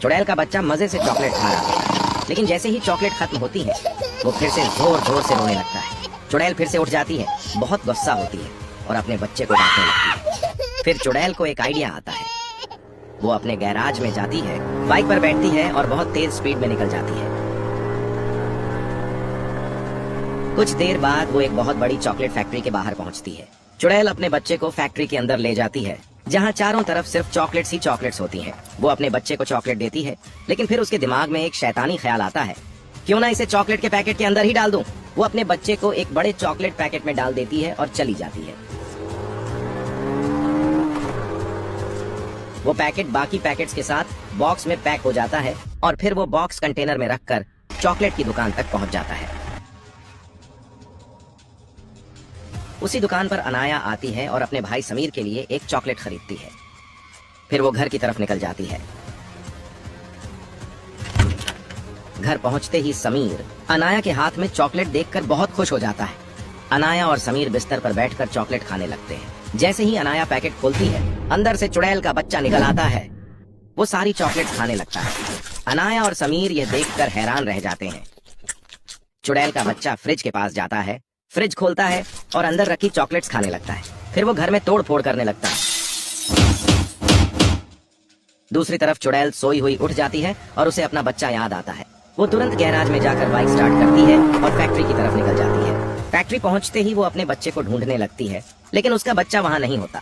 चुड़ैल का बच्चा मजे से चॉकलेट खा रहा है, लेकिन जैसे ही चॉकलेट खत्म होती है वो फिर से जोर जोर से रोने लगता है। चुड़ैल फिर से उठ जाती है, बहुत गुस्सा होती है और अपने बच्चे को डांटने लगती है। फिर चुड़ैल को एक आइडिया आता है। वो अपने गैराज में जाती है, बाइक पर बैठती है और बहुत तेज स्पीड में निकल जाती है। कुछ देर बाद वो एक बहुत बड़ी चॉकलेट फैक्ट्री के बाहर पहुंचती है। चुड़ैल अपने बच्चे को फैक्ट्री के अंदर ले जाती है, जहां चारों तरफ सिर्फ चॉकलेट्स ही चॉकलेट्स होती हैं। वो अपने बच्चे को चॉकलेट देती है, लेकिन फिर उसके दिमाग में एक शैतानी ख्याल आता है, क्यों ना इसे चॉकलेट के पैकेट के अंदर ही डाल दूं। वो अपने बच्चे को एक बड़े चॉकलेट पैकेट में डाल देती है और चली जाती है। वो पैकेट बाकी पैकेट्स के साथ बॉक्स में पैक हो जाता है और फिर वो बॉक्स कंटेनर में रखकर चॉकलेट की दुकान तक पहुंच जाता है। उसी दुकान पर अनाया आती है और अपने भाई समीर के लिए एक चॉकलेट खरीदती है। फिर वो घर की तरफ निकल जाती है। घर पहुंचते ही समीर अनाया के हाथ में चॉकलेट देखकर बहुत खुश हो जाता है। अनाया और समीर बिस्तर पर बैठकर चॉकलेट खाने लगते हैं। जैसे ही अनाया पैकेट खोलती है, अंदर से चुड़ैल का बच्चा निकल आता है। वो सारी चॉकलेट खाने लगता है। अनाया और समीर यह देखकर हैरान रह जाते हैं। चुड़ैल का बच्चा फ्रिज के पास जाता है, फ्रिज खोलता है और अंदर रखी चॉकलेट्स खाने लगता है। फिर वो घर में तोड़ फोड़ करने लगता है। दूसरी तरफ चुड़ैल सोई हुई उठ जाती है और उसे अपना बच्चा याद आता है। वो तुरंत गैराज में जाकर बाइक स्टार्ट करती है और फैक्ट्री की तरफ निकल जाती है। फैक्ट्री पहुंचते ही वो अपने बच्चे को ढूंढने लगती है, लेकिन उसका बच्चा वहां नहीं होता।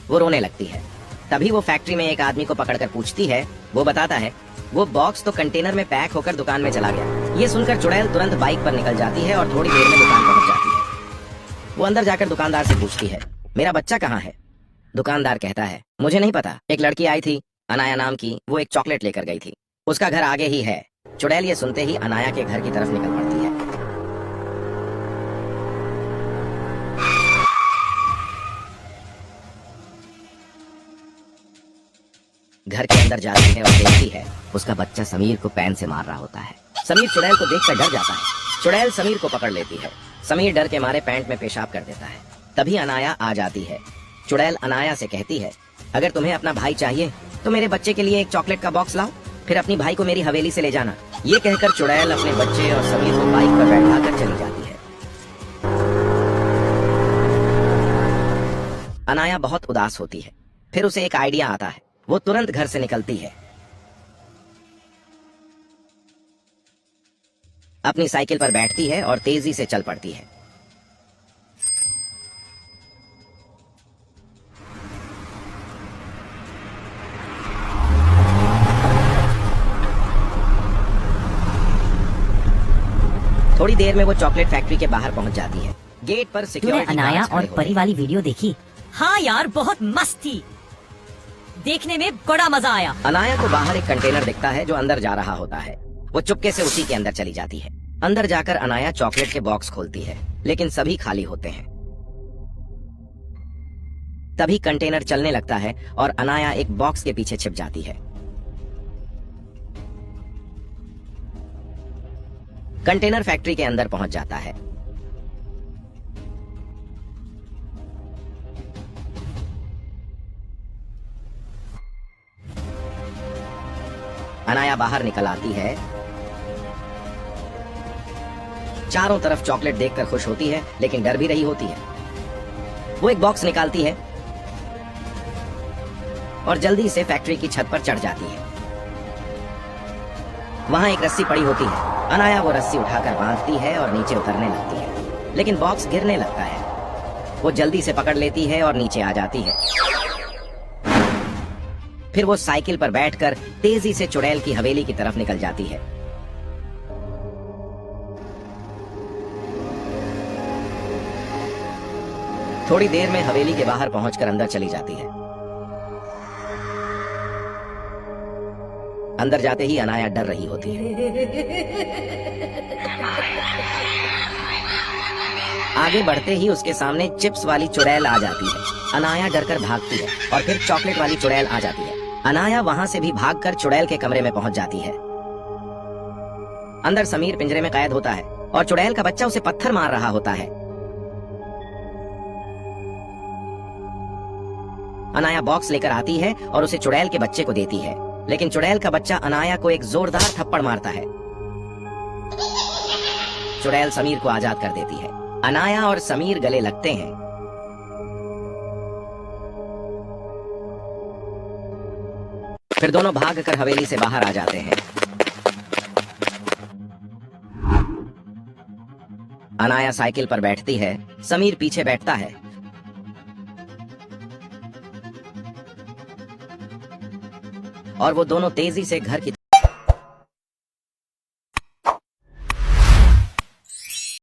वो रोने लगती है। तभी वो फैक्ट्री में एक आदमी को पकड़कर पूछती है। वो बताता है वो बॉक्स तो कंटेनर में पैक होकर दुकान में चला गया। ये सुनकर चुड़ैल तुरंत बाइक पर निकल जाती है और थोड़ी देर में दुकान पहुंच जाती है। वो अंदर जाकर दुकानदार से पूछती है, मेरा बच्चा कहाँ है? दुकानदार कहता है, मुझे नहीं पता। एक लड़की आई थी अनाया नाम की, वो एक चॉकलेट लेकर गई थी, उसका घर आगे ही है। चुड़ैल ये सुनते ही अनाया के घर की तरफ निकल पड़ती है। घर के अंदर जाती है और देखती है उसका बच्चा समीर को पेन से मार रहा होता है। समीर चुड़ैल को देखकर डर जाता है। चुड़ैल समीर को पकड़ लेती है। समीर डर के मारे पैंट में पेशाब कर देता है। तभी अनाया आ जाती है। चुड़ैल अनाया से कहती है, अगर तुम्हें अपना भाई चाहिए तो मेरे बच्चे के लिए एक चॉकलेट का बॉक्स लाओ, फिर अपनी भाई को मेरी हवेली से ले जाना। ये कहकर चुड़ैल अपने बच्चे और समीर को बाइक पर बैठा कर चली जाती है। अनाया बहुत उदास होती है। फिर उसे एक आइडिया आता है। वो तुरंत घर से निकलती है। अपनी साइकिल पर बैठती है और तेजी से चल पड़ती है। थोड़ी देर में वो चॉकलेट फैक्ट्री के बाहर पहुंच जाती है। गेट पर सिक्योरिटी अनाया और परी वाली वीडियो देखी? हाँ यार, बहुत मस्त थी, देखने में बड़ा मजा आया। अनाया को बाहर एक कंटेनर दिखता है जो अंदर जा रहा होता है। वो चुपके से उसी के अंदर चली जाती है। अंदर जाकर अनाया चॉकलेट के बॉक्स खोलती है, लेकिन सभी खाली होते हैं। तभी कंटेनर चलने लगता है और अनाया एक बॉक्स के पीछे छिप जाती है। कंटेनर फैक्ट्री के अंदर पहुंच जाता है। अनाया बाहर निकल आती है। चारों तरफ चॉकलेट देखकर खुश होती है, लेकिन डर भी रही होती है। वो एक बॉक्स निकालती है और जल्दी से फैक्ट्री की छत पर चढ़ जाती है। वहां एक रस्सी पड़ी होती है। अनाया वो रस्सी उठाकर बांधती है और नीचे उतरने लगती है, लेकिन बॉक्स गिरने लगता है। वो जल्दी से पकड़ लेती है और नीचे आ जाती है। फिर वो साइकिल पर बैठकर तेजी से चुड़ैल की हवेली की तरफ निकल जाती है। थोड़ी देर में हवेली के बाहर पहुंचकर अंदर चली जाती है। अंदर जाते ही अनाया डर रही होती है। आगे बढ़ते ही उसके सामने चिप्स वाली चुड़ैल आ जाती है। अनाया डरकर भागती है और फिर चॉकलेट वाली चुड़ैल आ जाती है। अनाया वहां से भी भागकर चुड़ैल के कमरे में पहुंच जाती है। अंदर समीर पिंजरे में कैद होता है और चुड़ैल का बच्चा उसे पत्थर मार रहा होता है। अनाया बॉक्स लेकर आती है और उसे चुड़ैल के बच्चे को देती है, लेकिन चुड़ैल का बच्चा अनाया को एक जोरदार थप्पड़ मारता है। चुड़ैल समीर को आजाद कर देती है। अनाया और समीर गले लगते हैं। फिर दोनों भागकर हवेली से बाहर आ जाते हैं। अनाया साइकिल पर बैठती है, समीर पीछे बैठता है। और वो दोनों तेजी से घर की